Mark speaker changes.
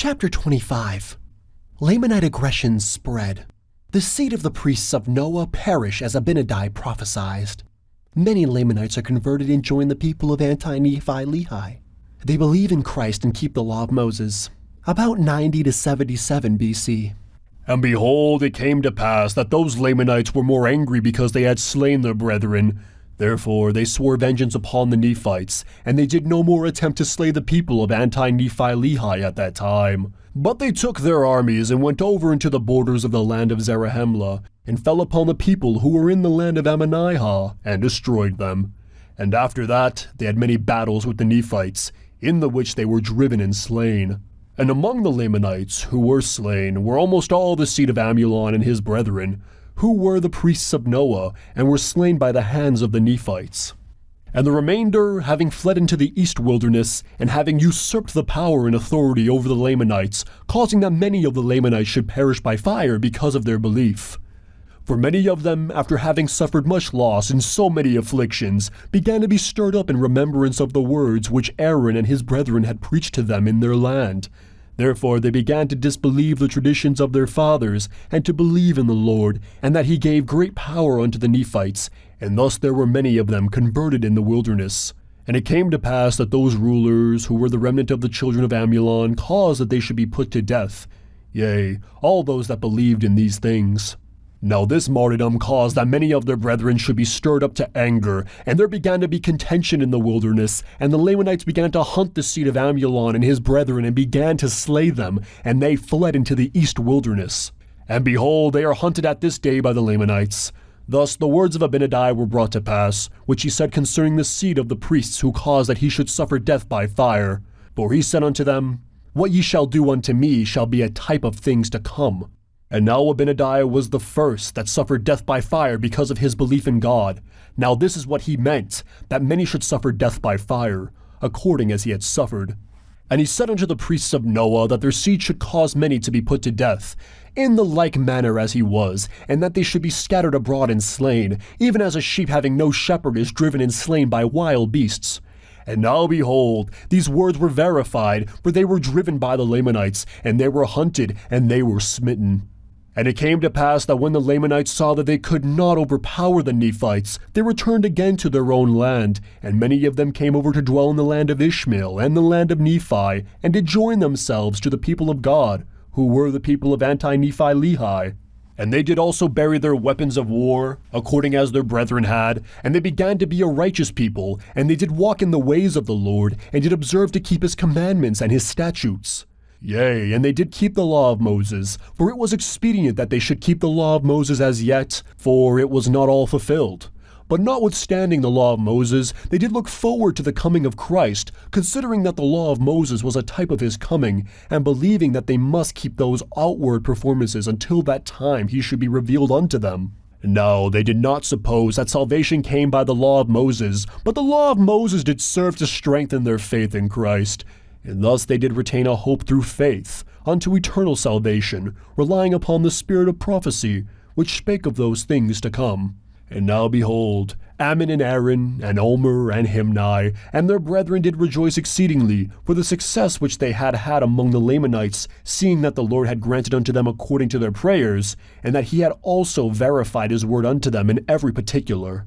Speaker 1: Chapter 25. Lamanite aggressions spread. The seed of the priests of Noah perish as Abinadi prophesied. Many Lamanites are converted and join the people of anti-Nephi-Lehi. They believe in Christ and keep the law of Moses. About 90 to 77 BC.
Speaker 2: And behold, it came to pass that those Lamanites were more angry because they had slain their brethren. Therefore they swore vengeance upon the Nephites, and they did no more attempt to slay the people of anti-Nephi-Lehi at that time. But they took their armies and went over into the borders of the land of Zarahemla, and fell upon the people who were in the land of Ammonihah, and destroyed them. And after that they had many battles with the Nephites, in the which they were driven and slain. And among the Lamanites who were slain were almost all the seed of Amulon and his brethren, who were the priests of Noah, and were slain by the hands of the Nephites. And the remainder, having fled into the east wilderness, and having usurped the power and authority over the Lamanites, causing that many of the Lamanites should perish by fire because of their belief. For many of them, after having suffered much loss and so many afflictions, began to be stirred up in remembrance of the words which Aaron and his brethren had preached to them in their land. Therefore they began to disbelieve the traditions of their fathers, and to believe in the Lord, and that he gave great power unto the Nephites, and thus there were many of them converted in the wilderness. And it came to pass that those rulers, who were the remnant of the children of Amulon, caused that they should be put to death, yea, all those that believed in these things. Now this martyrdom caused that many of their brethren should be stirred up to anger, and there began to be contention in the wilderness, and the Lamanites began to hunt the seed of Amulon and his brethren, and began to slay them, and they fled into the east wilderness. And behold, they are hunted at this day by the Lamanites. Thus the words of Abinadi were brought to pass, which he said concerning the seed of the priests who caused that he should suffer death by fire. For he said unto them, What ye shall do unto me shall be a type of things to come. And now Abinadi was the first that suffered death by fire because of his belief in God. Now this is what he meant, that many should suffer death by fire, according as he had suffered. And he said unto the priests of Noah that their seed should cause many to be put to death, in the like manner as he was, and that they should be scattered abroad and slain, even as a sheep having no shepherd is driven and slain by wild beasts. And now behold, these words were verified, for they were driven by the Lamanites, and they were hunted, and they were smitten. And it came to pass that when the Lamanites saw that they could not overpower the Nephites, they returned again to their own land, and many of them came over to dwell in the land of Ishmael and the land of Nephi, and did join themselves to the people of God, who were the people of anti-Nephi-Lehi. And they did also bury their weapons of war, according as their brethren had, and they began to be a righteous people, and they did walk in the ways of the Lord, and did observe to keep his commandments and his statutes. Yea, and they did keep the law of Moses, for it was expedient that they should keep the law of Moses as yet, for it was not all fulfilled. But notwithstanding the law of Moses, they did look forward to the coming of Christ, considering that the law of Moses was a type of his coming, and believing that they must keep those outward performances until that time he should be revealed unto them. No, they did not suppose that salvation came by the law of Moses, but the law of Moses did serve to strengthen their faith in Christ. And thus they did retain a hope through faith unto eternal salvation, relying upon the spirit of prophecy, which spake of those things to come. And now behold, Ammon and Aaron, and Omer, and Himni, and their brethren did rejoice exceedingly for the success which they had had among the Lamanites, seeing that the Lord had granted unto them according to their prayers, and that he had also verified his word unto them in every particular.